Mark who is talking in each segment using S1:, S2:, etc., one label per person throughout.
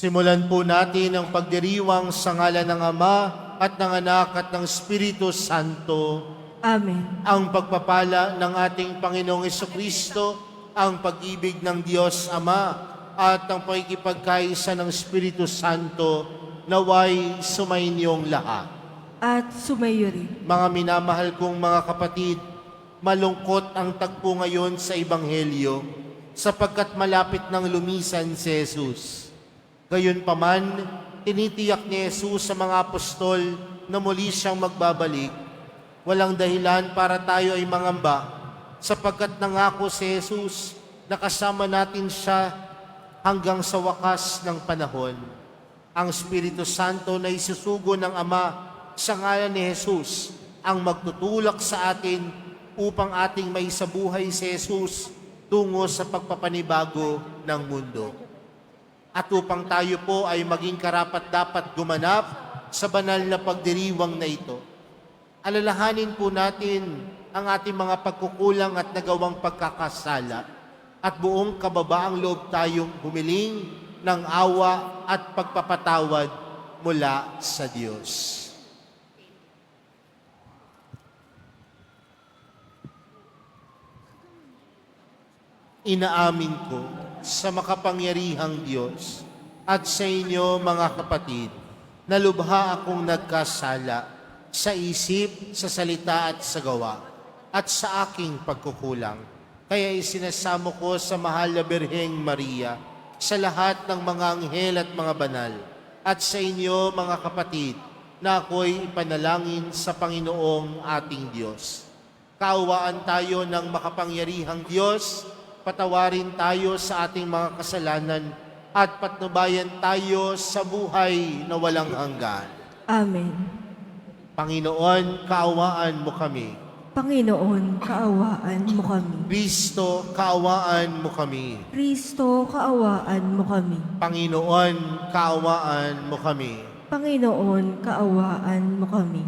S1: Simulan po natin ang pagdiriwang sa ngalan ng Ama at ng Anak at ng Espiritu Santo.
S2: Amen.
S1: Ang pagpapala ng ating Panginoong Jesucristo, ang pag-ibig ng Diyos Ama at ang pakikipagkaisa ng Espiritu Santo naway sumainyong lahat.
S2: At sumayo rin.
S1: Mga minamahal kong mga kapatid, malungkot ang tagpo ngayon sa Ebanghelyo sapagkat malapit nang lumisan si Jesus. Gayunpaman, tinitiyak ni Jesus sa mga apostol na muli siyang magbabalik. Walang dahilan para tayo ay mangamba sapagkat nangako si Jesus na kasama natin siya hanggang sa wakas ng panahon. Ang Espiritu Santo na isusugo ng Ama sa ngalan ni Jesus ang magtutulak sa atin upang ating maisabuhay si Jesus tungo sa pagpapanibago ng mundo. At upang tayo po ay maging karapat-dapat gumanap sa banal na pagdiriwang na ito, alalahanin po natin ang ating mga pagkukulang at nagawang pagkakasala at buong kababaang loob tayong humiling ng awa at pagpapatawad mula sa Diyos. Inaamin ko sa makapangyarihang Diyos at sa inyo mga kapatid na lubha akong nagkasala sa isip, sa salita at sa gawa at sa aking pagkukulang. Kaya isinasamo ko sa mahal na Birheng Maria, sa lahat ng mga anghel at mga banal, at sa inyo mga kapatid na ako'y ipanalangin sa Panginoong ating Diyos. Kaawaan tayo ng makapangyarihang Diyos, patawarin tayo sa ating mga kasalanan at patnubayan tayo sa buhay na walang hanggan.
S2: Amen.
S1: Panginoon, kaawaan mo kami.
S2: Panginoon, kaawaan mo kami.
S1: Kristo, kaawaan mo kami.
S2: Kristo, kaawaan mo kami.
S1: Panginoon, kaawaan mo kami.
S2: Panginoon, kaawaan mo kami.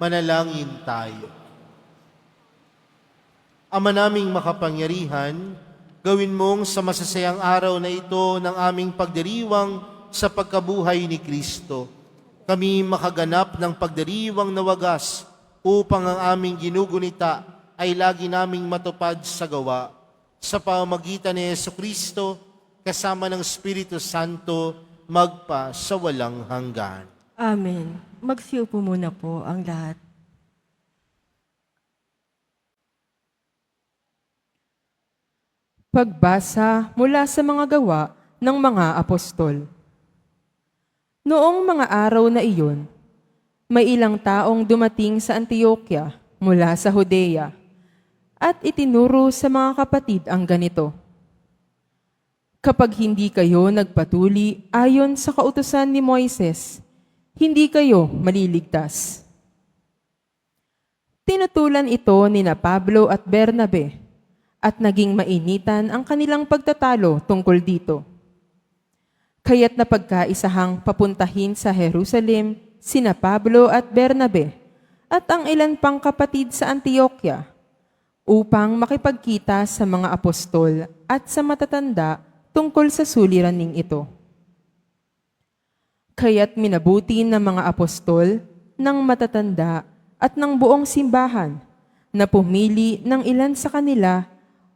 S1: Manalangin tayo. Ama naming makapangyarihan, gawin mong sa masasayang araw na ito ng aming pagdiriwang sa pagkabuhay ni Kristo, kami makaganap ng pagdiriwang na wagas upang ang aming ginugunita ay lagi naming matupad sa gawa. Sa pamamagitan ni Jesucristo, kasama ng Espiritu Santo, magpa sa walang hanggan.
S2: Amen. Magsiupo muna po ang lahat.
S3: Pagbasa mula sa mga gawa ng mga apostol. Noong mga araw na iyon, may ilang taong dumating sa Antioquia mula sa Judea at itinuro sa mga kapatid ang ganito: kapag hindi kayo nagpatuli ayon sa kautusan ni Moises, hindi kayo maliligtas. Tinutulan ito ni Pablo at Bernabe at naging mainitan ang kanilang pagtatalo tungkol dito. Kaya't napagkaisahang papuntahin sa Jerusalem sina Pablo at Bernabe at ang ilan pang kapatid sa Antioquia upang makipagkita sa mga apostol at sa matatanda tungkol sa suliraning ito. Kaya't minabuti ng mga apostol, ng matatanda at ng buong simbahan na pumili ng ilan sa kanila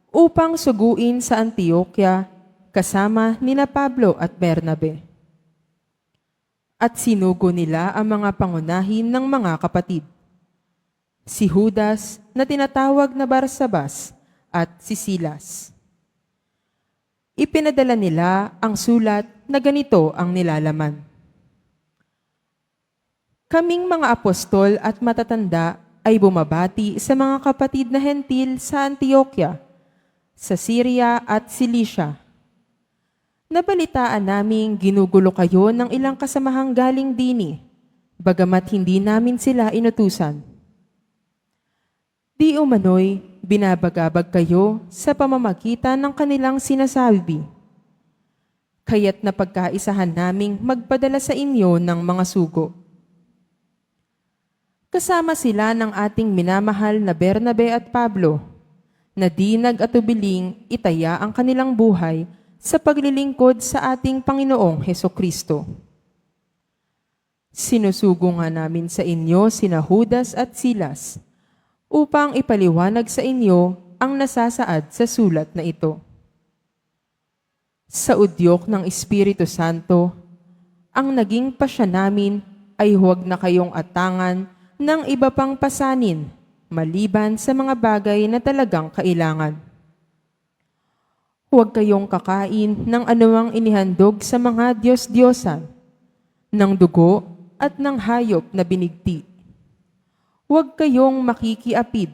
S3: upang suguin sa Antioquia kasama nina Pablo at Bernabe. At sinugo nila ang mga pangunahin ng mga kapatid, si Judas na tinatawag na Barsabas at si Silas. Ipinadala nila ang sulat na ganito ang nilalaman: kaming mga apostol at matatanda ay bumabati sa mga kapatid na hentil sa Antioquia, sa Syria at Cilicia. Nabalitaan naming ginugulo kayo ng ilang kasamahang galing dini, bagamat hindi namin sila inutusan. Di umano'y binabagabag kayo sa pamamagitan ng kanilang sinasabi. Kaya't napagkaisahan naming magpadala sa inyo ng mga sugo. Kasama sila ng ating minamahal na Bernabe at Pablo, na di nag-atubiling itaya ang kanilang buhay sa paglilingkod sa ating Panginoong Hesukristo. Sinusugo nga namin sa inyo sina Judas at Silas upang ipaliwanag sa inyo ang nasasaad sa sulat na ito. Sa udyok ng Espiritu Santo, ang naging pasya namin ay huwag na kayong atangan ng iba pang pasanin maliban sa mga bagay na talagang kailangan. Huwag kayong kakain ng anumang inihandog sa mga Diyos-Diyosan, ng dugo at ng hayop na binigti. Huwag kayong makikiapid.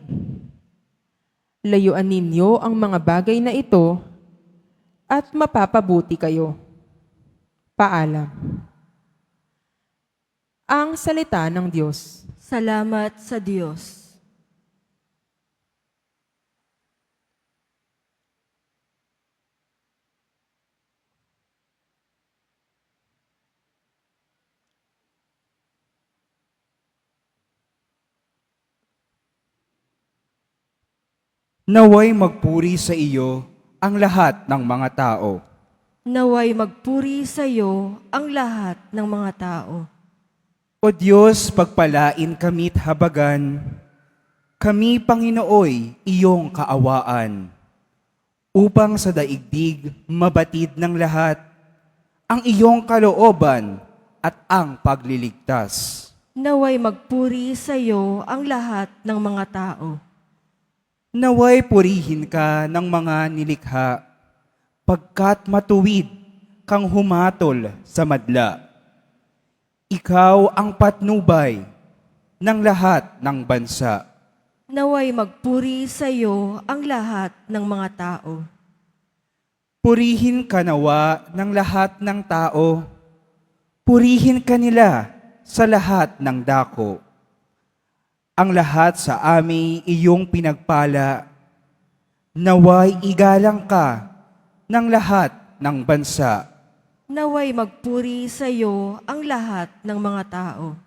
S3: Layuan ninyo ang mga bagay na ito at mapapabuti kayo. Paalam. Ang salita ng Diyos.
S2: Salamat sa Diyos.
S4: Naway magpuri sa iyo ang lahat ng mga tao.
S2: Naway magpuri sa iyo ang lahat ng mga tao.
S4: O Diyos, pagpalain kami't habagan, kami, Panginooy, iyong kaawaan, upang sa daigdig mabatid ng lahat ang iyong kalooban at ang pagliligtas.
S2: Naway magpuri sa iyo ang lahat ng mga tao.
S4: Naway purihin ka ng mga nilikha, pagkat matuwid kang humatol sa madla. Ikaw ang patnubay ng lahat ng bansa.
S2: Naway magpuri sa iyo ang lahat ng mga tao.
S4: Purihin ka nawa ng lahat ng tao. Purihin ka nila sa lahat ng dako. Ang lahat sa amin iyong pinagpala. Naway igalang ka ng lahat ng bansa.
S2: Naway magpuri sa iyo ang lahat ng mga tao.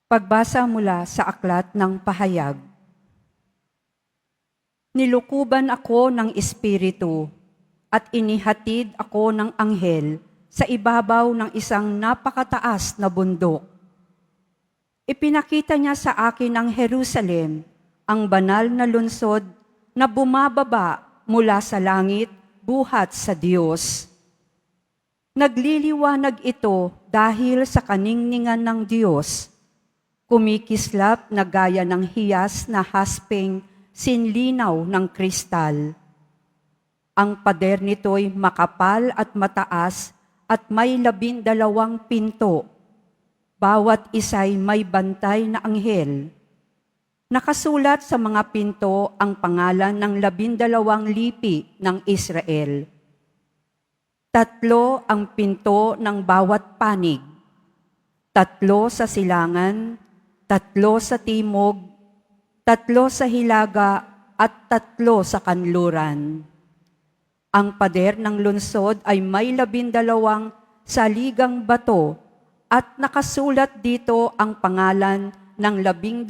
S5: Pagbasa mula sa aklat ng pahayag. Nilukuban ako ng Espiritu at inihatid ako ng anghel sa ibabaw ng isang napakataas na bundok. Ipinakita niya sa akin ang Jerusalem, ang banal na lungsod na bumababa mula sa langit buhat sa Diyos. Nagliliwanag ito dahil sa kaningningan ng Diyos. Kumikislap na gaya ng hiyas na haspeng sinlinaw ng kristal. Ang pader nito'y makapal at mataas at may 12 pinto. Bawat isa'y may bantay na anghel. Nakasulat sa mga pinto ang pangalan ng 12 lipi ng Israel. 3 ang pinto ng bawat panig. 3 sa silangan, 3 sa timog, 3 sa hilaga, at 3 sa kanluran. Ang pader ng lungsod ay may 12 saligang bato at nakasulat dito ang pangalan ng 12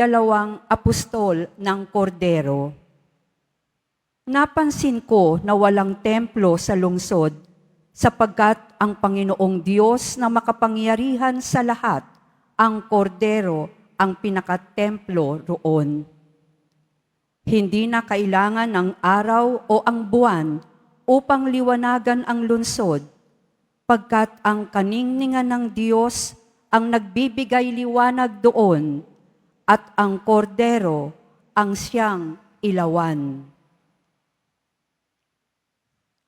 S5: apostol ng Kordero. Napansin ko na walang templo sa lungsod sapagkat ang Panginoong Diyos na makapangyarihan sa lahat, ang Kordero, ang pinakatemplo roon. Hindi na kailangan ng araw o ang buwan upang liwanagan ang lungsod, pagkat ang kaningningan ng Diyos ang nagbibigay liwanag doon, at ang Kordero ang siyang ilawan.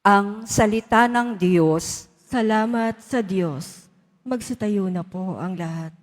S5: Ang salita ng Diyos.
S2: Salamat sa Diyos. Magsitayo na po ang lahat.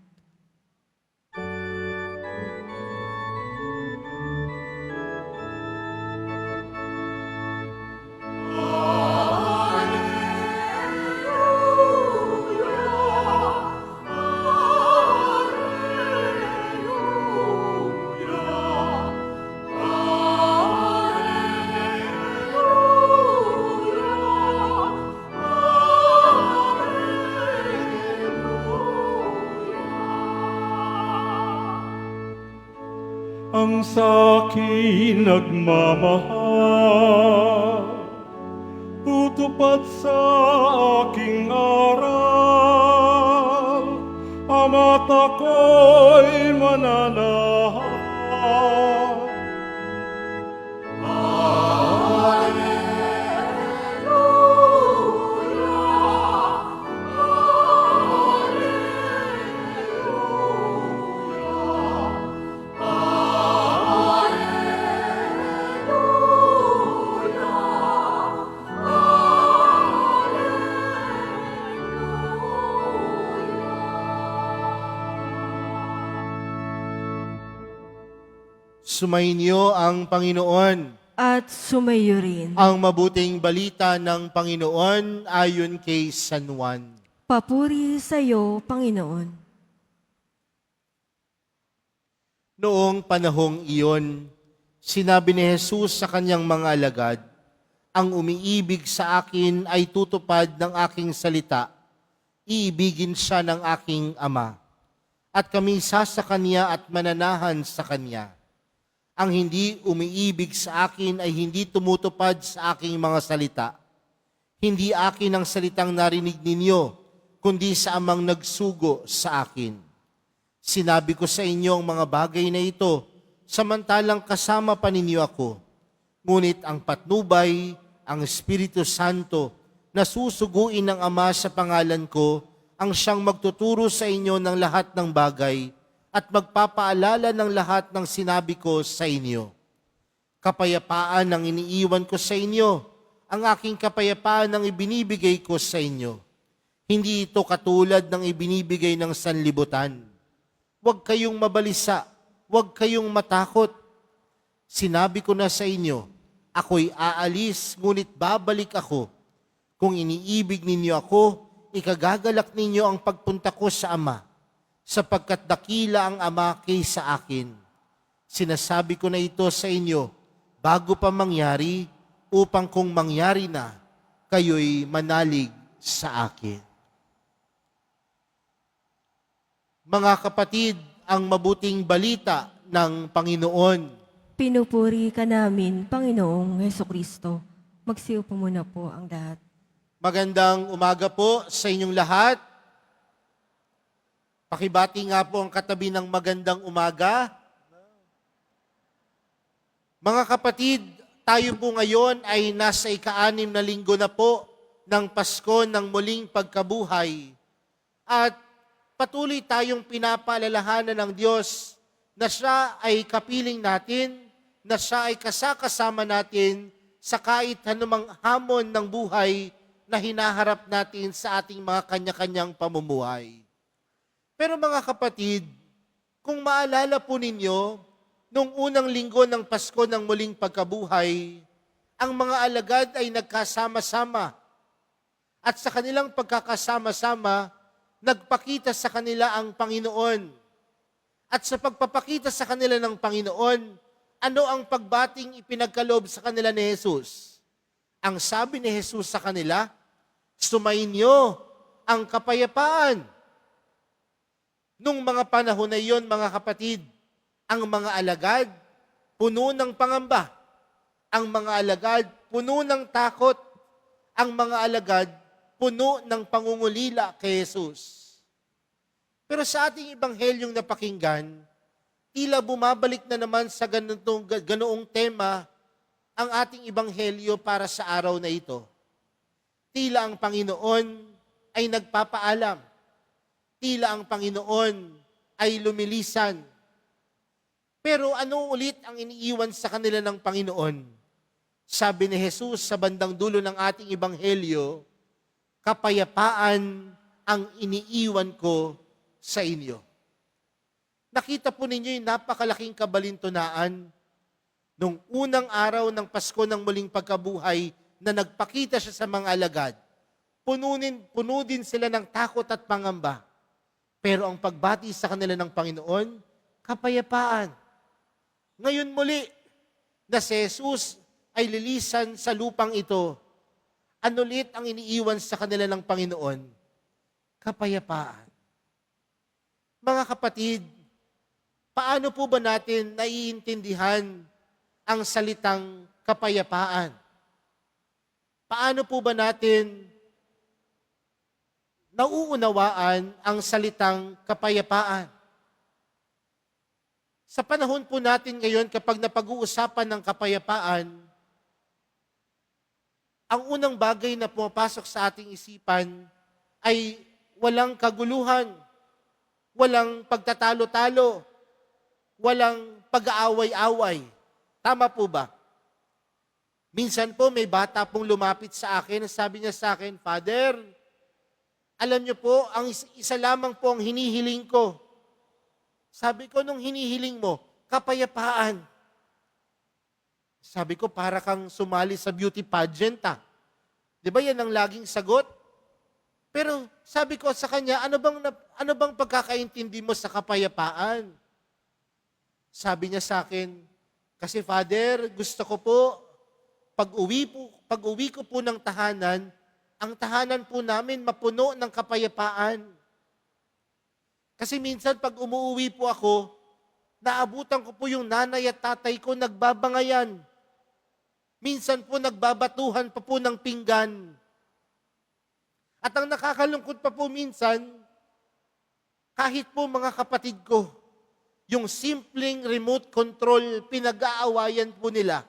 S6: Ang sa'kin nagmamahal, tutupad sa aking aral, ama't ako'y mananahal.
S1: Sumainyo ang Panginoon.
S2: At sumayo rin.
S1: Ang mabuting balita ng Panginoon ayon kay San Juan.
S2: Papuri sa iyo, Panginoon.
S1: Noong panahong iyon, sinabi ni Jesus sa kanyang mga alagad, ang umiibig sa akin ay tutupad ng aking salita. Iibigin siya ng aking Ama. At kami sa kanya at mananahan sa kanya. Ang hindi umiibig sa akin ay hindi tumutupad sa aking mga salita. Hindi akin ang salitang narinig ninyo, kundi sa Amang nagsugo sa akin. Sinabi ko sa inyo ang mga bagay na ito, samantalang kasama pa ninyo ako. Ngunit ang patnubay, ang Espiritu Santo, na susuguin ng Ama sa pangalan ko, ang siyang magtuturo sa inyo ng lahat ng bagay, at magpapaalala ng lahat ng sinabi ko sa inyo. Kapayapaan ang iniiwan ko sa inyo, ang aking kapayapaan ang ibinibigay ko sa inyo. Hindi ito katulad ng ibinibigay ng sanlibutan. Huwag kayong mabalisa, huwag kayong matakot. Sinabi ko na sa inyo, ako'y aalis, ngunit babalik ako. Kung iniibig ninyo ako, ikagagalak ninyo ang pagpunta ko sa Ama, sapagkat dakila ang Ama kaysa akin. Sinasabi ko na ito sa inyo, bago pa mangyari, upang kung mangyari na, kayo'y manalig sa akin. Mga kapatid, ang mabuting balita ng Panginoon.
S2: Pinupuri ka namin, Panginoong Hesukristo. Magsiupo muna po ang lahat.
S1: Magandang umaga po sa inyong lahat. Pakibati nga po ang katabi ng magandang umaga. Mga kapatid, tayo po ngayon ay nasa ika-6 na linggo na po ng Pasko ng muling pagkabuhay. At patuloy tayong pinapaalalahanan ng Diyos na siya ay kapiling natin, na siya ay kasakasama natin sa kahit anumang hamon ng buhay na hinaharap natin sa ating mga kanya-kanyang pamumuhay. Pero mga kapatid, kung maalala po ninyo, nung unang linggo ng Pasko ng muling pagkabuhay, ang mga alagad ay nagkasama-sama. At sa kanilang pagkakasama-sama, nagpakita sa kanila ang Panginoon. At sa pagpapakita sa kanila ng Panginoon, ano ang pagbating ipinagkaloob sa kanila ni Jesus? Ang sabi ni Jesus sa kanila, sumainyo ang kapayapaan. Nung mga panahon na iyon, mga kapatid, ang mga alagad, puno ng pangamba. Ang mga alagad, puno ng takot. Ang mga alagad, puno ng pangungulila kay Jesus. Pero sa ating ibanghelyong napakinggan, tila bumabalik na naman sa ganoong tema ang ating ibanghelyo para sa araw na ito. Tila ang Panginoon ay nagpapaalam. Tila ang Panginoon ay lumilisan. Pero ano ulit ang iniiwan sa kanila ng Panginoon? Sabi ni Jesus sa bandang dulo ng ating ibanghelyo, kapayapaan ang iniiwan ko sa inyo. Nakita po ninyo yung napakalaking kabalintunaan nung unang araw ng Pasko ng muling pagkabuhay na nagpakita siya sa mga alagad. Puno din sila ng takot at pangamba. Pero ang pagbati sa kanila ng Panginoon, kapayapaan. Ngayon muli, na si Jesus ay lilisan sa lupang ito, ano ulit ang iniiwan sa kanila ng Panginoon? Kapayapaan. Mga kapatid, paano po ba natin naiintindihan ang salitang kapayapaan? Paano po ba natin nauunawaan ang salitang kapayapaan? Sa panahon po natin ngayon, kapag napag-uusapan ng kapayapaan, ang unang bagay na pumapasok sa ating isipan ay walang kaguluhan, walang pagtatalo-talo, walang pag-aaway-away. Tama po ba? Minsan po may bata pong lumapit sa akin, sabi niya sa akin, Father, alam niyo po, ang isa lamang po ang hinihiling ko. Sabi ko, nung hinihiling mo, kapayapaan. Sabi ko, para kang sumali sa beauty pageant, ah. Di ba yan ang laging sagot? Pero sabi ko sa kanya, ano bang pagkakaintindi mo sa kapayapaan? Sabi niya sa akin, kasi Father, gusto ko po, pag-uwi ko po ng tahanan, ang tahanan po namin mapuno ng kapayapaan. Kasi minsan pag umuwi po ako, naabutan ko po yung nanay at tatay ko nagbabangayan. Minsan po nagbabatuhan pa po ng pinggan. At ang nakakalungkot pa po minsan, kahit po mga kapatid ko, yung simpleng remote control, pinag-aawayan po nila.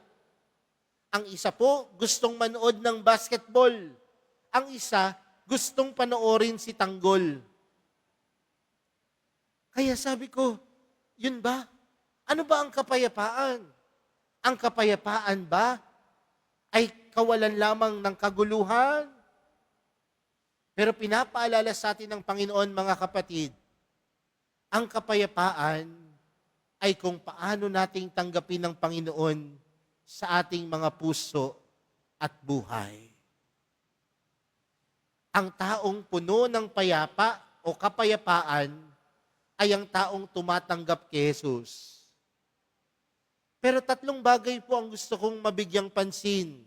S1: Ang isa po, gustong manood ng basketball. Ang isa, gustong panoorin si Tanggol. Kaya sabi ko, yun ba? Ano ba ang kapayapaan? Ang kapayapaan ba ay kawalan lamang ng kaguluhan? Pero pinapaalala sa atin ng Panginoon, mga kapatid, ang kapayapaan ay kung paano nating tanggapin ng Panginoon sa ating mga puso at buhay. Ang taong puno ng payapa o kapayapaan ay ang taong tumatanggap kay Jesus. Pero tatlong bagay po ang gusto kong mabigyang pansin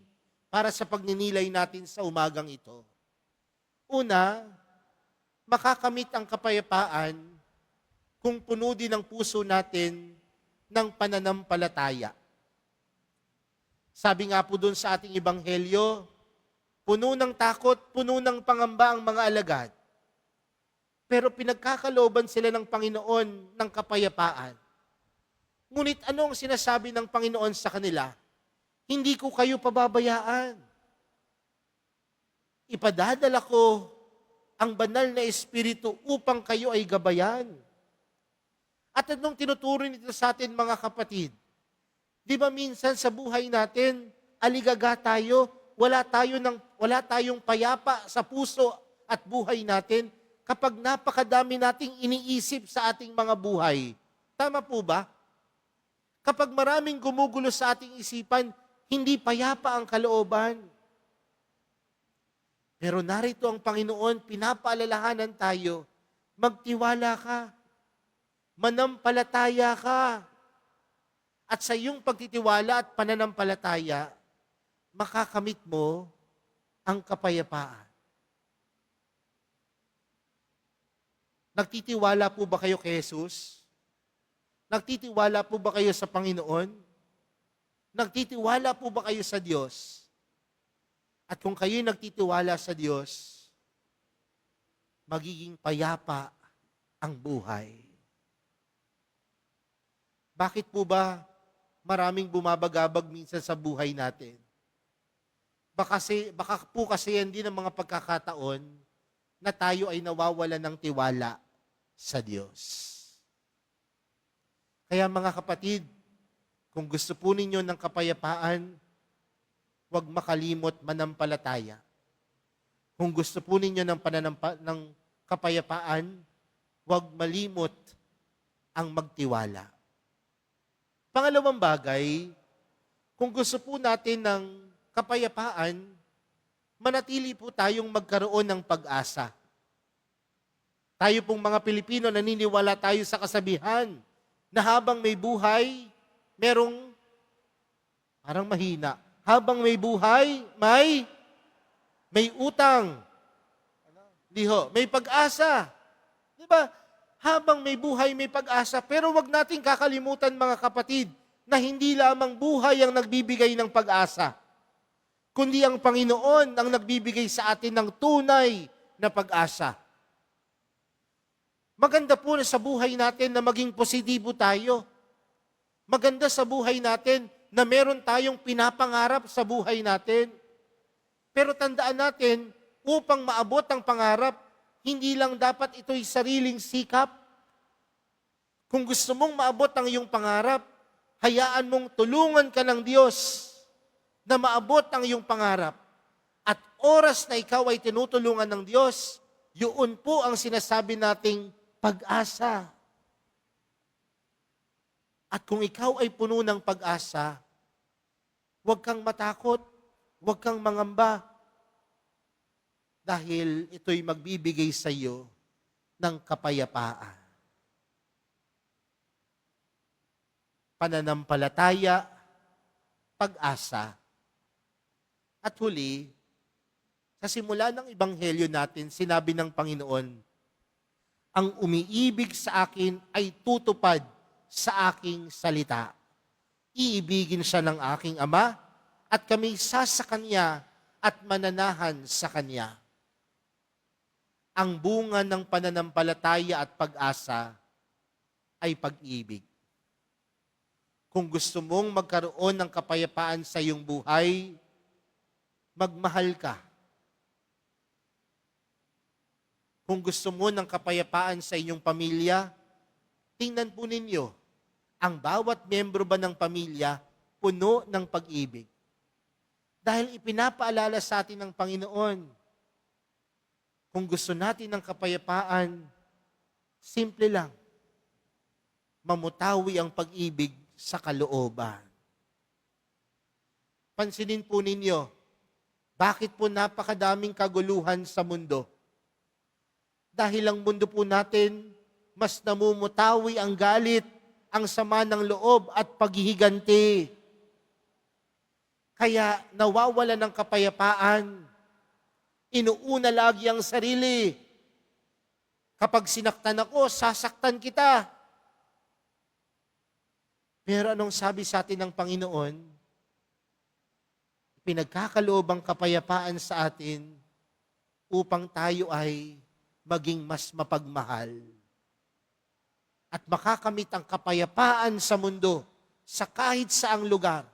S1: para sa pagninilay natin sa umagang ito. Una, makakamit ang kapayapaan kung puno din ang puso natin ng pananampalataya. Sabi nga po doon sa ating ebanghelyo, puno ng takot, puno ng pangamba ang mga alagad. Pero pinagkakalooban sila ng Panginoon ng kapayapaan. Ngunit ano ang sinasabi ng Panginoon sa kanila? Hindi ko kayo pababayaan. Ipadadala ko ang banal na Espiritu upang kayo ay gabayan. At anong tinuturo nito sa atin mga kapatid? Di ba minsan sa buhay natin, aligaga tayo, wala tayong payapa sa puso at buhay natin kapag napakadami nating iniisip sa ating mga buhay. Tama po ba? Kapag maraming gumugulo sa ating isipan, hindi payapa ang kalooban. Pero narito ang Panginoon, pinapaalalahanan tayo, magtiwala ka, manampalataya ka. At sa iyong pagtitiwala at pananampalataya, makakamit mo ang kapayapaan. Nagtitiwala po ba kayo kay Jesus? Nagtitiwala po ba kayo sa Panginoon? Nagtitiwala po ba kayo sa Diyos? At kung kayo'y nagtitiwala sa Diyos, magiging payapa ang buhay. Bakit po ba maraming bumabagabag minsan sa buhay natin? Baka po kasi yan din ang mga pagkakataon na tayo ay nawawala ng tiwala sa Diyos. Kaya mga kapatid, kung gusto po ninyo ng kapayapaan, huwag makalimot manampalataya. Kung gusto po ninyo ng kapayapaan, huwag malimot ang magtiwala. Pangalawang bagay, kung gusto po natin ng kapayapaan, manatili po tayong magkaroon ng pag-asa. Tayo pong mga Pilipino, naniniwala tayo sa kasabihan na habang may buhay, parang mahina. Habang may buhay, may utang. May pag-asa. Di ba? Habang may buhay, may pag-asa. Pero wag nating kakalimutan mga kapatid na hindi lamang buhay ang nagbibigay ng pag-asa, kundi ang Panginoon ang nagbibigay sa atin ng tunay na pag-asa. Maganda po na sa buhay natin na maging positibo tayo. Maganda sa buhay natin na meron tayong pinapangarap sa buhay natin. Pero tandaan natin, upang maabot ang pangarap, hindi lang dapat ito'y sariling sikap. Kung gusto mong maabot ang iyong pangarap, hayaan mong tulungan ka ng Diyos na maabot ang iyong pangarap. At oras na ikaw ay tinutulungan ng Diyos, yun po ang sinasabi nating pag-asa. At kung ikaw ay puno ng pag-asa, huwag kang matakot, huwag kang mangamba, dahil ito'y magbibigay sa iyo ng kapayapaan. Pananampalataya, pag-asa, at huli, sa simula ng Ebanghelyo natin, sinabi ng Panginoon, ang umiibig sa akin ay tutupad sa aking salita. Iibigin siya ng aking Ama at kami sa Kanya at mananahan sa Kanya. Ang bunga ng pananampalataya at pag-asa ay pag-ibig. Kung gusto mong magkaroon ng kapayapaan sa iyong buhay, magmahal ka. Kung gusto mo ng kapayapaan sa inyong pamilya, tingnan po ninyo, ang bawat miyembro ba ng pamilya puno ng pag-ibig. Dahil ipinapaalala sa atin ng Panginoon, kung gusto natin ng kapayapaan, simple lang, mamutawi ang pag-ibig sa kalooban. Pansinin po ninyo, bakit po napakadaming kaguluhan sa mundo? Dahil ang mundo po natin, mas namumutawi ang galit, ang sama ng loob at paghihiganti. Kaya nawawala ng kapayapaan. Inuuna lagi ang sarili. Kapag sinaktan ako, sasaktan kita. Pero anong sabi sa atin ng Panginoon? Pinagkakaloob ang kapayapaan sa atin upang tayo ay maging mas mapagmahal. At makakamit ang kapayapaan sa mundo sa kahit saang lugar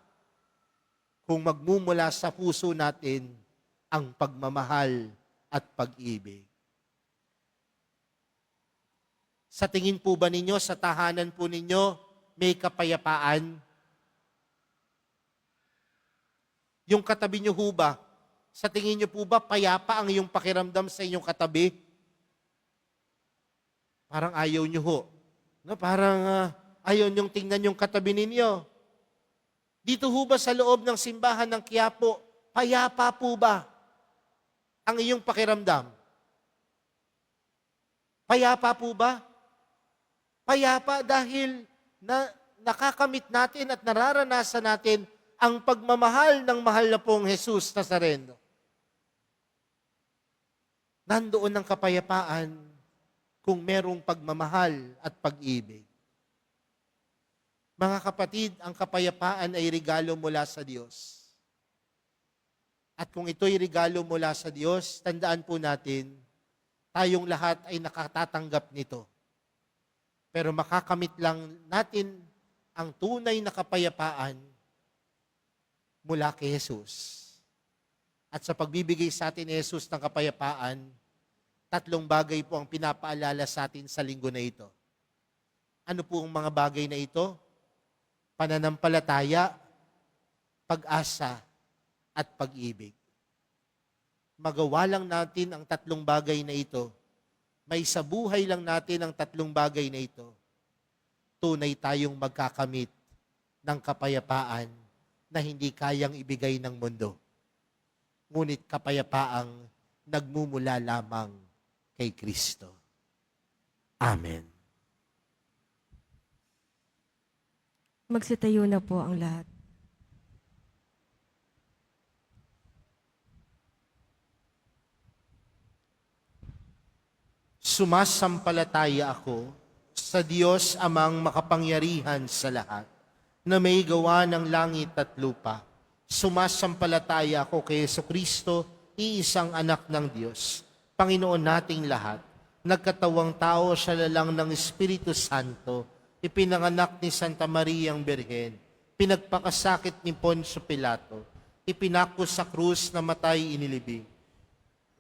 S1: kung magmumula sa puso natin ang pagmamahal at pag-ibig. Sa tingin po ba ninyo, sa tahanan po ninyo, may kapayapaan? Yung katabi nyo ho ba, sa tingin nyo po ba, payapa ang iyong pakiramdam sa inyong katabi? Parang ayaw nyo ho. No, parang ayaw nyong tingnan yung katabi ninyo. Dito ho ba sa loob ng simbahan ng Quiapo, payapa po ba ang iyong pakiramdam? Payapa po ba? Payapa dahil nakakamit natin at nararanasan natin ang pagmamahal ng mahal na pong Jesus Nazareno. Nandoon ang kapayapaan kung merong pagmamahal at pag-ibig. Mga kapatid, ang kapayapaan ay regalo mula sa Diyos. At kung ito'y regalo mula sa Diyos, tandaan po natin, tayong lahat ay nakatatanggap nito. Pero makakamit lang natin ang tunay na kapayapaan mula kay Jesus. At sa pagbibigay sa atin ni Jesus ng kapayapaan, 3 bagay po ang pinapaalala sa atin sa linggo na ito. Ano po ang mga bagay na ito? Pananampalataya, pag-asa, at pag-ibig. Magawa lang natin ang 3 bagay na ito. May sa buhay lang natin ang 3 bagay na ito. Tunay tayong magkakamit ng kapayapaan na hindi kayang ibigay ng mundo. Ngunit kapayapaang nagmumula lamang kay Kristo. Amen.
S2: Magsitayo na po ang lahat.
S1: Sumasampalataya ako sa Diyos amang makapangyarihan sa lahat, na may gawa ng langit at lupa. Sumasampalataya ako kay Jesucristo, iisang anak ng Diyos, Panginoon nating lahat, nagkatawang tao sa lalang ng Espiritu Santo, ipinanganak ni Santa Mariang Birhen, pinagpakasakit ni Poncio Pilato, ipinako sa krus na matay inilibing,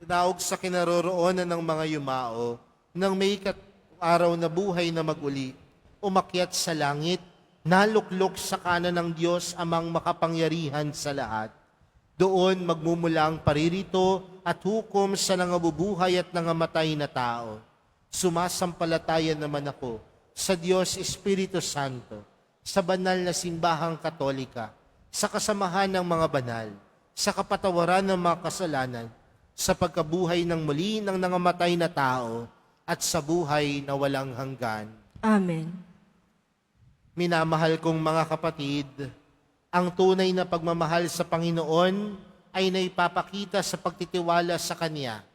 S1: naog sa kinaroroonan ng mga yumao, nang may araw na buhay na maguli, umakyat sa langit, naluklok sa kanan ng Diyos amang makapangyarihan sa lahat. Doon magmumula ang paririto at hukom sa nangabubuhay at nangamatay na tao. Sumasampalataya naman ako sa Diyos Espiritu Santo, sa banal na simbahang katolika, sa kasamahan ng mga banal, sa kapatawaran ng mga kasalanan, sa pagkabuhay ng muli ng nangamatay na tao, at sa buhay na walang hanggan.
S2: Amen.
S1: Minamahal kong mga kapatid, ang tunay na pagmamahal sa Panginoon ay naipapakita sa pagtitiwala sa Kanya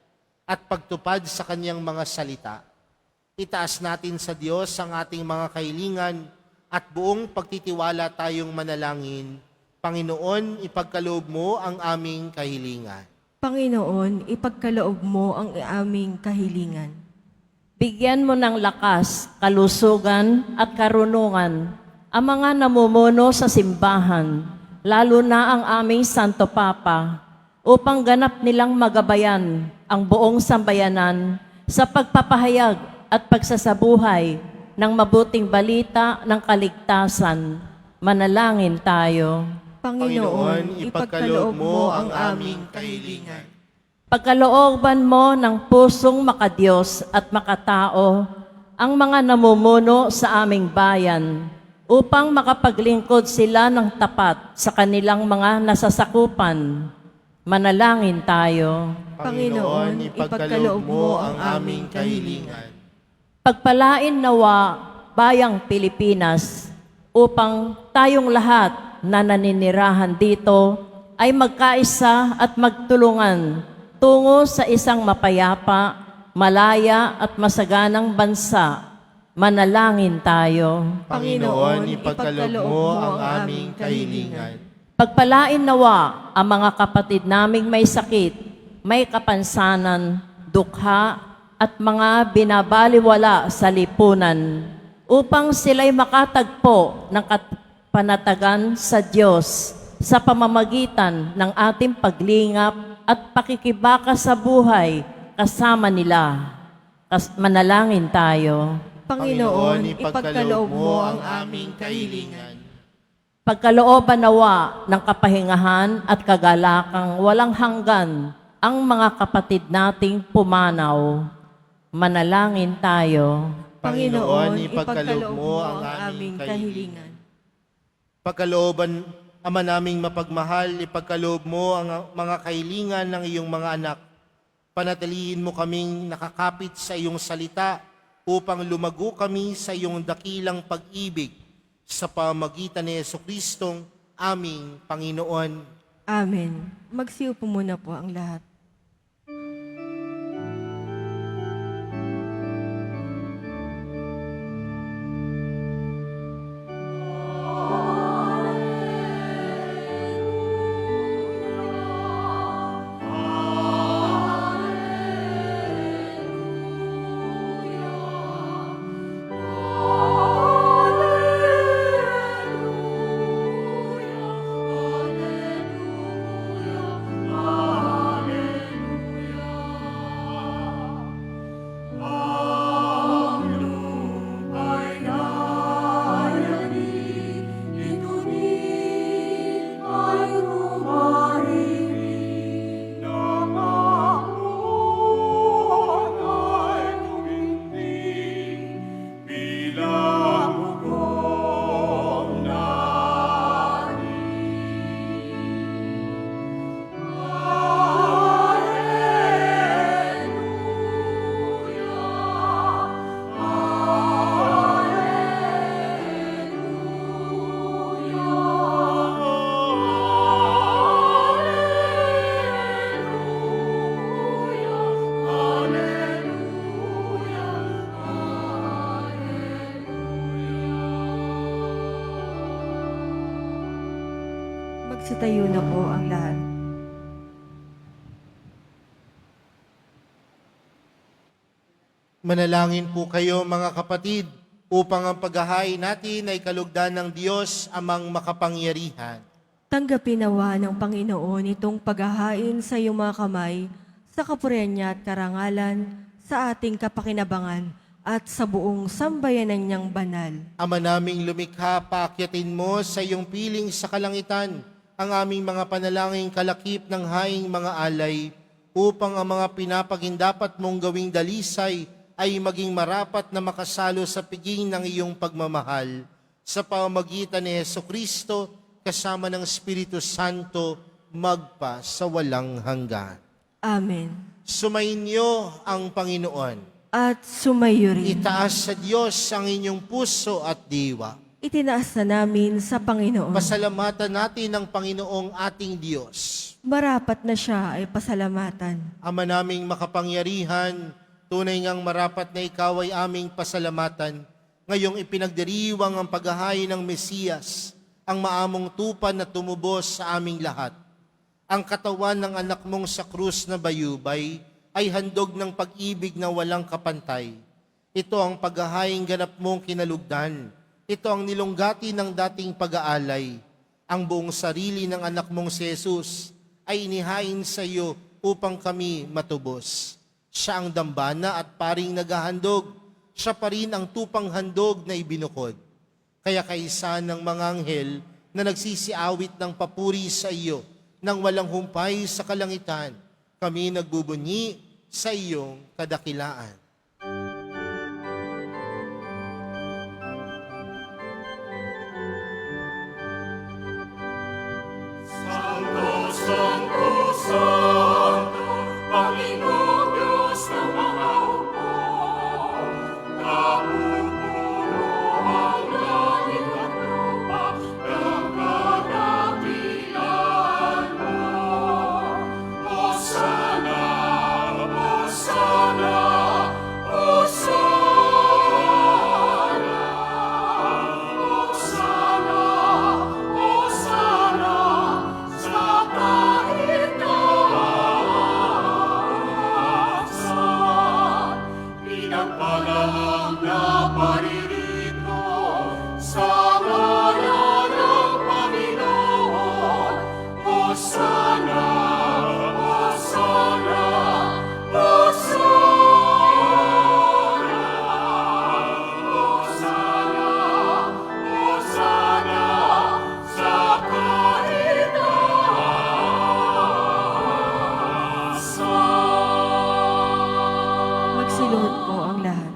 S1: at pagtupad sa Kanyang mga salita. Itaas natin sa Diyos ang ating mga kahilingan at buong pagtitiwala tayong manalangin. Panginoon, ipagkaloob mo ang aming kahilingan.
S2: Panginoon, ipagkaloob mo ang aming kahilingan.
S7: Bigyan mo ng lakas, kalusugan at karunungan ang mga namumuno sa simbahan, lalo na ang aming Santo Papa, upang ganap nilang magabayan ang buong sambayanan sa pagpapahayag at pagsasabuhay ng mabuting balita ng kaligtasan. Manalangin tayo.
S2: Panginoon, ipagkaloob mo ang aming kahilingan.
S7: Pagkalooban mo ng pusong makadiyos at makatao ang mga namumuno sa aming bayan upang makapaglingkod sila ng tapat sa kanilang mga nasasakupan. Manalangin tayo.
S2: Panginoon, ipagkaloob mo ang aming kahilingan.
S7: Pagpalain nawa bayang Pilipinas upang tayong lahat na naninirahan dito ay magkaisa at magtulungan tungo sa isang mapayapa malaya at masaganang bansa. Manalangin tayo.
S1: Panginoon, ipagkaloob mo ang aming kahilingan.
S7: Pagpalain nawa ang mga kapatid naming may sakit, may kapansanan, dukha, at mga binabaliwala sa lipunan upang sila'y makatagpo ng panatagan sa Diyos sa pamamagitan ng ating paglingap at pakikibaka sa buhay kasama nila. Manalangin tayo.
S2: Panginoon, ipagkaloob mo ang aming
S1: kahilingan.
S7: Pagkalooban nawa ng kapahingahan at kagalakang walang hanggan ang mga kapatid nating pumanaw. Manalangin tayo.
S2: Panginoon, ipagkaloob mo ang aming kahilingan.
S1: Pagkalooban, Ama naming mapagmahal, ipagkaloob mo ang mga kahilingan ng iyong mga anak. Panatilihin mo kaming nakakapit sa iyong salita upang lumago kami sa iyong dakilang pag-ibig sa pamagitan ni Jesucristong aming Panginoon.
S2: Amen. Magsiyo po muna po ang lahat. Magsitayo na po ang lahat.
S1: Manalangin po kayo mga kapatid upang ang paghahain natin ay kalugdan ng Diyos amang makapangyarihan.
S2: Tanggapin nawa ng Panginoon itong paghahain sa iyong mga kamay, sa kapurihan niya at karangalan, sa ating kapakinabangan, at sa buong sambayanan niyang banal.
S1: Ama naming lumikha, paakyatin mo sa iyong piling sa kalangitan ang aming mga panalangin kalakip ng haing mga alay, upang ang mga pinapagindapat mong gawing dalisay ay maging marapat na makasalo sa piging ng iyong pagmamahal. Sa pamamagitan ni Jesucristo, kasama ng Espiritu Santo, magpa sa walang hanggan.
S2: Amen.
S1: Sumainyo ang Panginoon.
S2: At sumayo rin.
S1: Itaas sa Diyos ang inyong puso at diwa.
S2: Itinaas na namin sa Panginoon.
S1: Pasalamatan natin ang Panginoong ating Diyos.
S2: Marapat na siya ay pasalamatan.
S1: Ama naming makapangyarihan, tunay ngang marapat na ikaw ay aming pasalamatan. Ngayong ipinagdiriwang ang paghahain ng Mesiyas, ang maamong tupan na tumubos sa aming lahat. Ang katawan ng anak mong sa krus na bayubay ay handog ng pag-ibig na walang kapantay. Ito ang paghahaing ganap mong kinalugdan. Ito ang nilunggati ng dating pag-aalay. Ang buong sarili ng anak mong si Jesus ay inihain sa iyo upang kami matubos. Siya ang dambana at paring naghahandog. Siya pa rin ang tupang handog na ibinukod. Kaya kaisa ng mga anghel na nagsisiawit ng papuri sa iyo nang walang humpay sa kalangitan, kami nagbubunyi sa iyong kadakilaan.
S6: Hosanna,
S2: Sumasagot po ang lahat.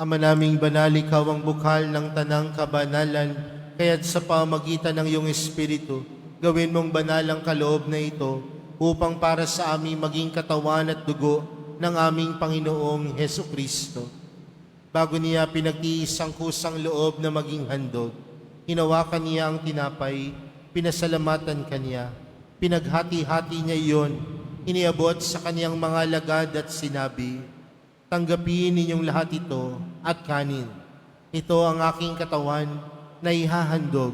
S1: Ama naming banal, ikaw ang bukhal ng tanang kabanalan, kaya't sa pamagitan ng iyong Espiritu, gawin mong banal ang kaloob na ito upang para sa amin maging katawan at dugo ng aming Panginoong Heso Kristo. Bago niya pinagtiis ang kusang loob na maging handog, hinawakan niya ang tinapay, pinasalamatan kaniya, pinaghati-hati niya iyon, iniabot sa kaniyang mga lagad at sinabi, "Tanggapin ninyong lahat ito at kanin. Ito ang aking katawan na ihahandog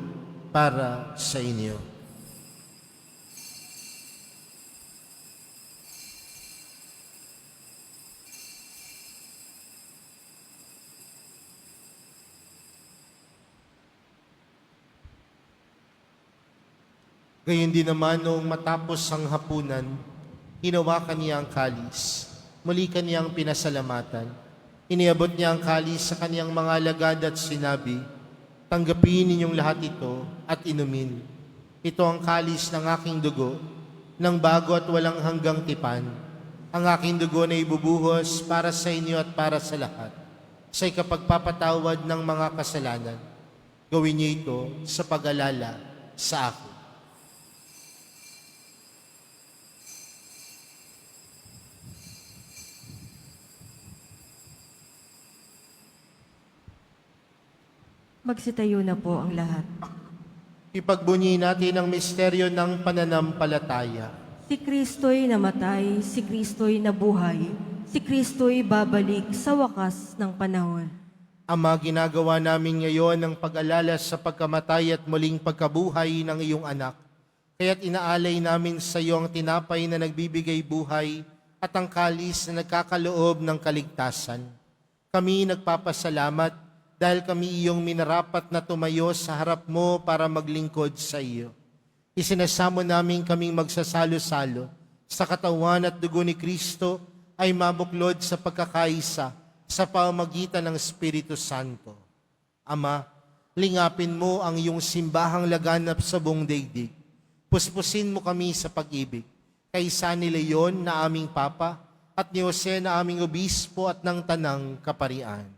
S1: para sa inyo." Gayon din naman noong matapos ang hapunan, hinawakan niya ang kalis. Muli kaniyang pinasalamatan. Iniabot niya ang kalis sa kaniyang mga alagad at sinabi, "Tanggapin ninyong lahat ito at inumin. Ito ang kalis ng aking dugo, ng bago at walang hanggang tipan. Ang aking dugo na ibubuhos para sa inyo at para sa lahat, sa ikapagpapatawad ng mga kasalanan. Gawin niyo ito sa pag-alala sa akin."
S2: Magsitayo na po ang lahat.
S1: Ipagbunyi natin ang misteryo ng pananampalataya.
S2: Si Kristo'y namatay, si Kristo'y nabuhay, si Kristo'y babalik sa wakas ng panahon.
S1: Ama, ginagawa namin ngayon ang pag-alala sa pagkamatay at muling pagkabuhay ng iyong anak. Kaya't inaalay namin sa iyo ang tinapay na nagbibigay buhay at ang kalis na nagkakaloob ng kaligtasan. Kami nagpapasalamat dahil kami iyong minarapat na tumayo sa harap mo para maglingkod sa iyo. Isinasamo namin kaming magsasalo-salo sa katawan at dugo ni Kristo ay mabuklod sa pagkakaisa sa pamamagitan ng Espiritu Santo. Ama, lingapin mo ang iyong simbahang laganap sa buong daigdig. Puspusin mo kami sa pag-ibig kay San Leon na aming Papa at ni Jose na aming Obispo at ng Tanang Kaparian.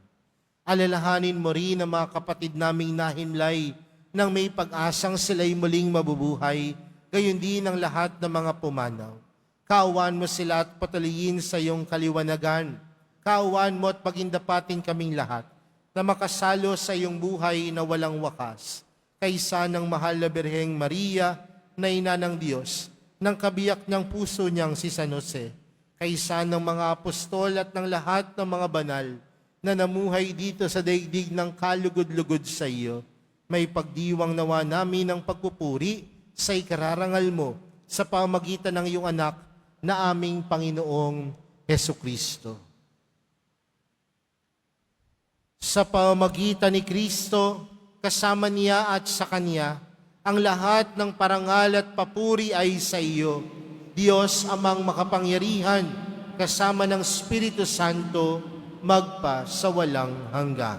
S1: Alalahanin mo rin ang mga kapatid naming nahimlay nang may pag-asang sila'y muling mabubuhay, gayon din ang lahat ng mga pumanaw. Kaawaan mo sila at patuloyin sa iyong kaliwanagan. Kaawaan mo at pagindapatin kaming lahat na makasalo sa iyong buhay na walang wakas. Kaysa ng mahal na Birheng Maria na ina ng Diyos, ng kabiyak niyang puso niyang si San Jose, kaysa ng mga apostol at ng lahat ng mga banal na namuhay dito sa daigdig ng kalugod-lugod sa iyo, may pagdiwang nawa namin ng pagpupuri sa ikararangal mo sa pamagitan ng iyong anak na aming Panginoong Heso Kristo. Sa pamagitan ni Kristo, kasama niya at sa Kanya, ang lahat ng parangal at papuri ay sa iyo, Diyos amang makapangyarihan, kasama ng Espiritu Santo, magpa sa walang hanggan.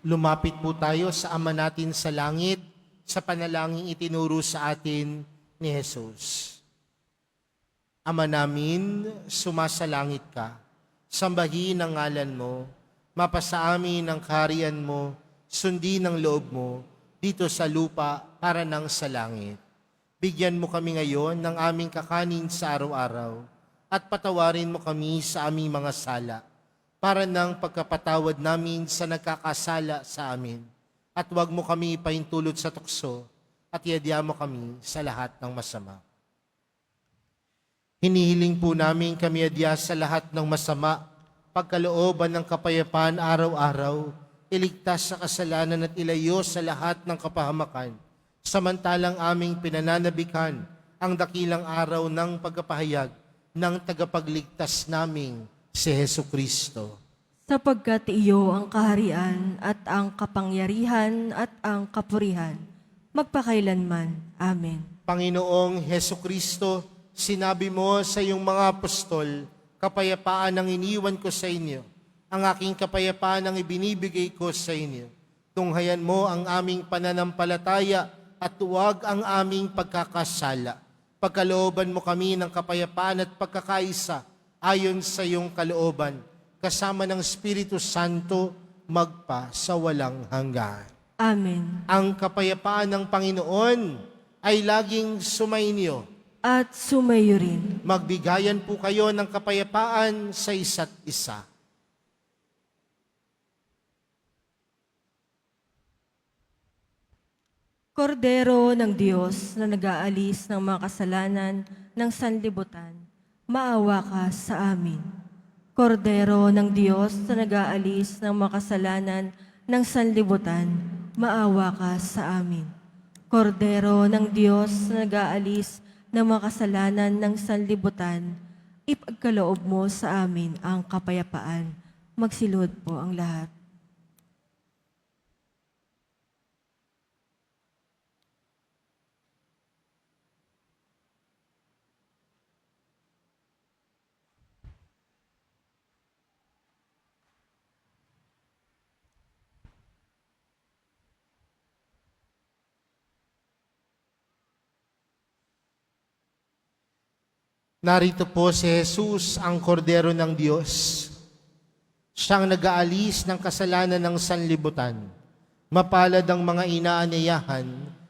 S1: Lumapit po tayo sa Ama natin sa langit sa panalangin itinuro sa atin ni Jesus. Ama namin, sumasalangit ka. Sambahin ang ngalan mo. Mapasa amin ang kaharian mo. Sundin ang loob mo dito sa lupa para nang sa langit. Bigyan mo kami ngayon ng aming kakanin sa araw-araw at patawarin mo kami sa aming mga sala para ng pagkapatawad namin sa nagkakasala sa amin. At huwag mo kami pahintulot sa tukso at iadya mo kami sa lahat ng masama. Hinihiling po namin kami adya sa lahat ng masama, pagkalooban ng kapayapaan araw-araw, iligtas sa kasalanan at ilayo sa lahat ng kapahamakan, samantalang aming pinananabikan ang dakilang araw ng pagkapahayag ng tagapagligtas naming si Hesu Kristo.
S2: Sapagkat iyo ang kaharian at ang kapangyarihan at ang kapurihan, magpakailanman. Amen.
S1: Panginoong Hesu Kristo, sinabi mo sa iyong mga apostol, kapayapaan ang iniwan ko sa inyo, ang aking kapayapaan ang ibinibigay ko sa inyo. Tunghayan mo ang aming pananampalataya at huwag ang aming pagkakasala. Pagkalooban mo kami ng kapayapaan at pagkakaisa ayon sa iyong kalooban, kasama ng Espiritu Santo, magpa sa walang hanggan.
S2: Amen.
S1: Ang kapayapaan ng Panginoon ay laging sumainyo.
S2: At sumayo rin.
S1: Magbigayan po kayo ng kapayapaan sa isa't isa.
S2: Kordero ng Diyos na nag-aalis ng mga kasalanan ng sanlibutan, maawa ka sa amin. Kordero ng Diyos na nag-aalis ng mga kasalanan ng sanlibutan, maawa ka sa amin. Kordero ng Diyos na nag-aalis ng mga kasalanan ng sanlibutan, ipagkaloob mo sa amin ang kapayapaan. Magsilod po ang lahat.
S1: Narito po si Jesus, ang kordero ng Diyos. Siyang nag-aalis ng kasalanan ng sanlibutan. Mapalad ang mga inaanyayahan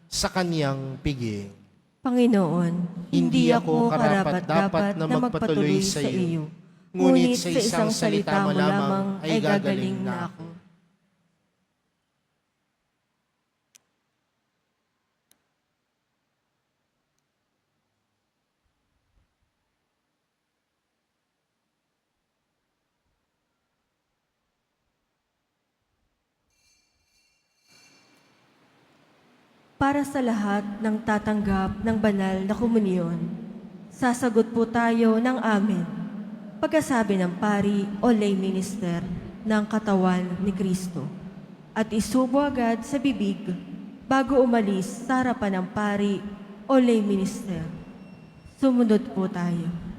S1: sa kaniyang piging.
S2: Panginoon, hindi ako karapat-dapat na magpatuloy sa iyo. Ngunit sa isang salita mo lamang ay gagaling na ako. Para sa lahat ng tatanggap ng banal na komunyon, sasagot po tayo ng amen. Pagkasabi ng pari o lay minister ng katawan ni Kristo. At isubo agad sa bibig bago umalis sa harapan ng pari o lay minister. Sumunod po tayo.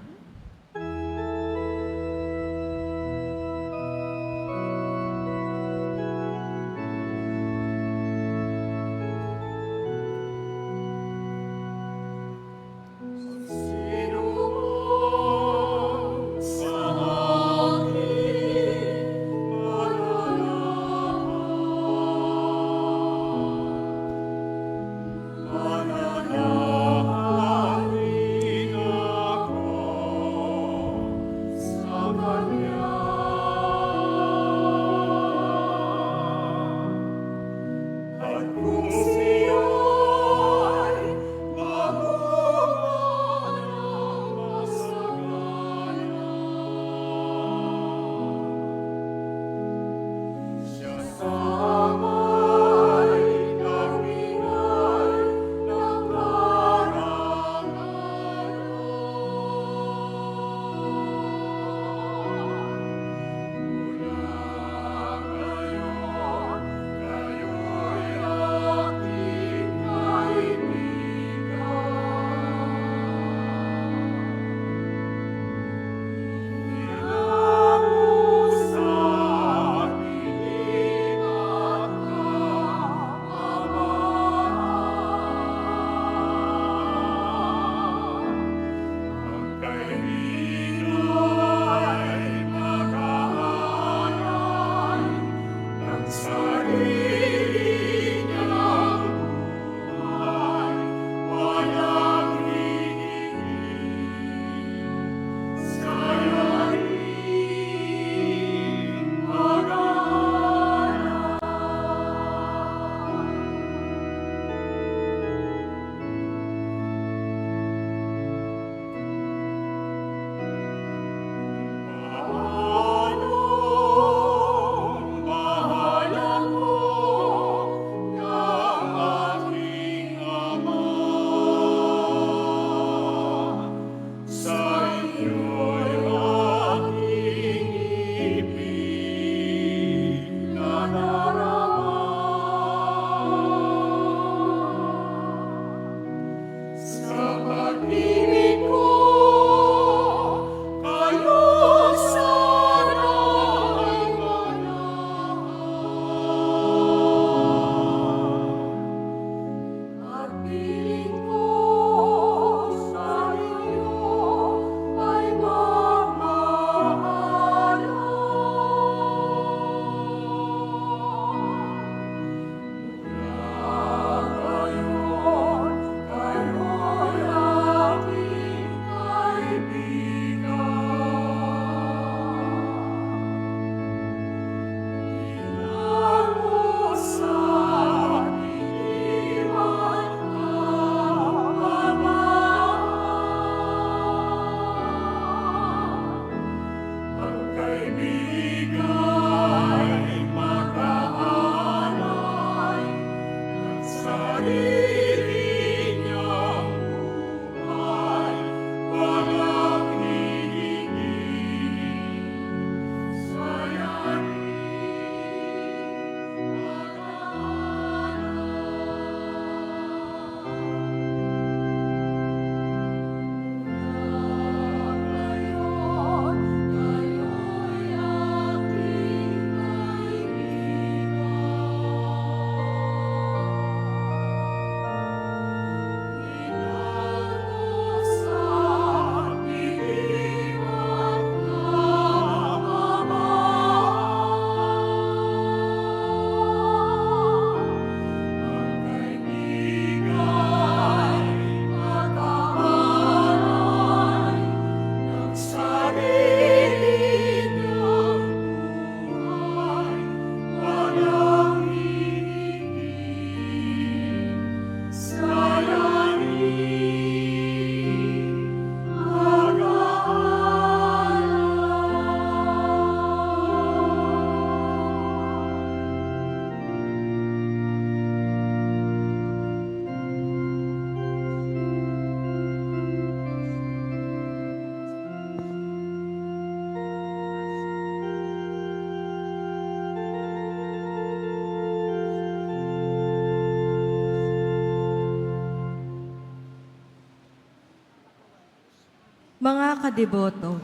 S2: Mga kadeboto,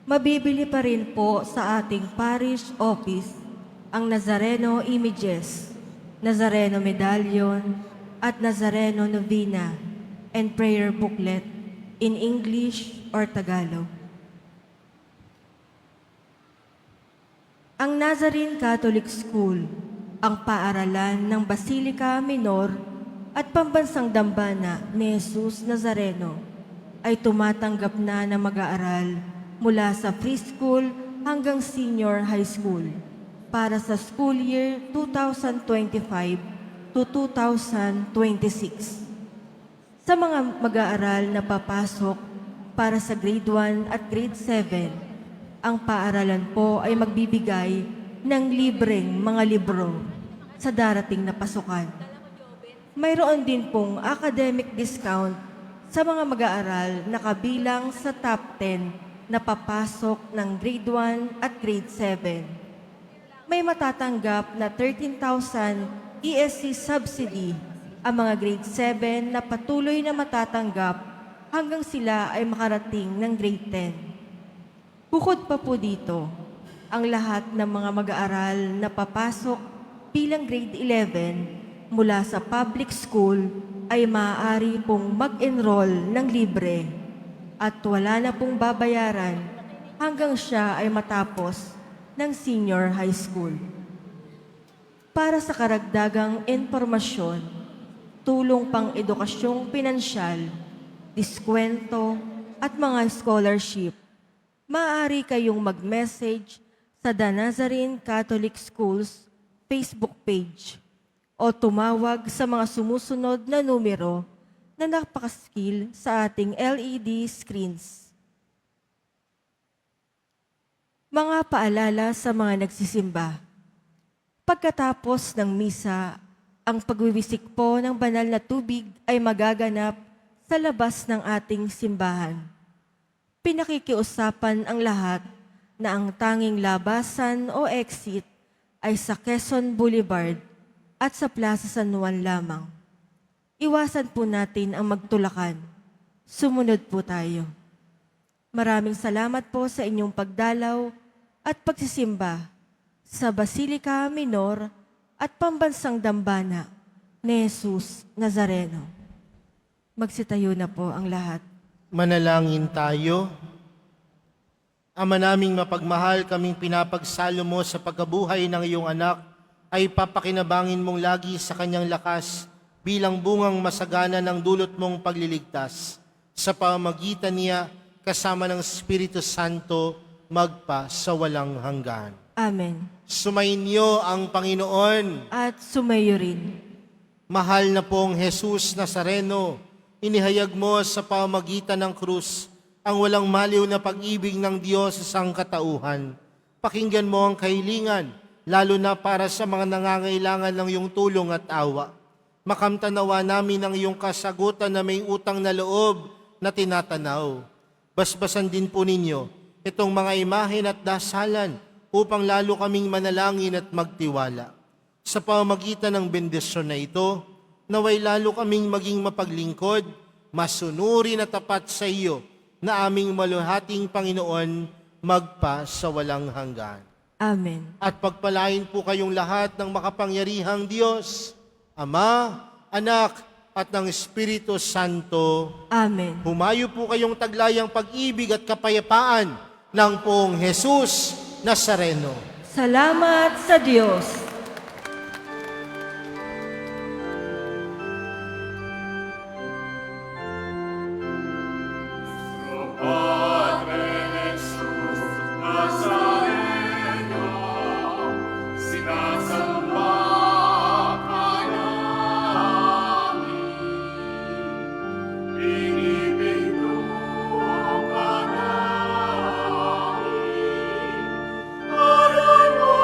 S2: mabibili pa rin po sa ating parish office ang Nazareno Images, Nazareno Medallion, at Nazareno Novena and Prayer Booklet in English or Tagalog. Ang Nazarene Catholic School, ang paaralan ng Basilica Minor at Pambansang Dambana ni Jesus Nazareno, ay tumatanggap na ng mag-aaral mula sa preschool hanggang senior high school para sa school year 2025 to 2026. Sa mga mag-aaral na papasok para sa grade 1 at grade 7, ang paaralan po ay magbibigay ng libreng mga libro sa darating na pasukan. Mayroon din pong academic discount sa mga mag-aaral na kabilang sa top 10 na papasok ng grade 1 at grade 7. May matatanggap na 13,000 ESC subsidy ang mga grade 7 na patuloy na matatanggap hanggang sila ay makarating ng grade 10. Bukod pa po dito, ang lahat ng mga mag-aaral na papasok bilang grade 11 mula sa public school ay maaari pong mag-enroll ng libre at wala na pong babayaran hanggang siya ay matapos ng senior high school. Para sa karagdagang impormasyon, tulong pang edukasyong pinansyal, diskwento at mga scholarship, maaari kayong mag-message sa The Nazarene Catholic Schools Facebook page o tumawag sa mga sumusunod na numero na napakaskil sa ating LED screens. Mga paalala sa mga nagsisimba. Pagkatapos ng misa, ang pagwiwisik po ng banal na tubig ay magaganap sa labas ng ating simbahan. Pinakikiusapan ang lahat na ang tanging labasan o exit ay sa Quezon Boulevard at sa Plaza San Juan lamang. Iwasan po natin ang magtulakan. Sumunod po tayo. Maraming salamat po sa inyong pagdalaw at pagsisimba sa Basilica Minor at Pambansang Dambana ni Jesus Nazareno. Magsitayo na po ang lahat.
S1: Manalangin tayo. Ama naming mapagmahal, kaming pinapagsalo mo sa pagkabuhay ng iyong anak, ay papakinabangin mong lagi sa kanyang lakas bilang bungang masagana ng dulot mong pagliligtas. Sa pamamagitan niya, kasama ng Espiritu Santo, magpa sa walang hanggan.
S2: Amen.
S1: Sumainyo ang Panginoon.
S2: At sumayo rin.
S1: Mahal na pong Jesus Nazareno, inihayag mo sa pamamagitan ng krus ang walang maliw na pag-ibig ng Diyos sa sangkatauhan. Pakinggan mo ang kahilingan, lalo na para sa mga nangangailangan ng iyong tulong at awa. Makamtanawa namin ang iyong kasagutan na may utang na loob na tinatanaw. Basbasan din po ninyo itong mga imahen at dasalan upang lalo kaming manalangin at magtiwala. Sa pamamagitan ng bendisyon na ito, naway lalo kaming maging mapaglingkod, masunurin at tapat sa iyo, na aming maluhating Panginoon, magpa sa walang hanggan.
S2: Amen.
S1: At pagpalain po kayong lahat ng makapangyarihang Diyos, Ama, Anak, at ng Espiritu Santo.
S2: Amen.
S1: Humayo po kayong taglayang pag-ibig at kapayapaan ng Poong Jesus Nazareno.
S2: Salamat sa Diyos.
S6: Aral mo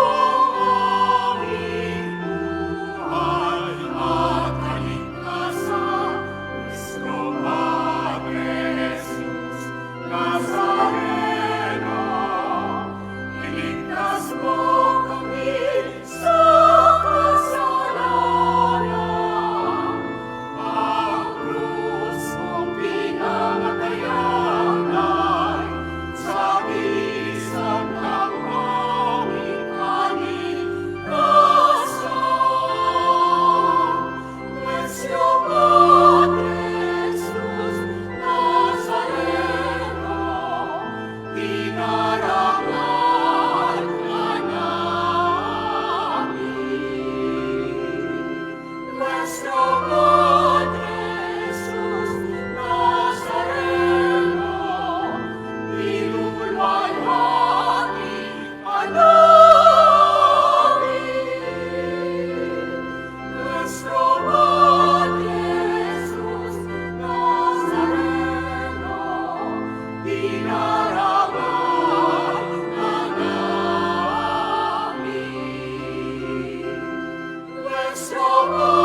S8: Nuestro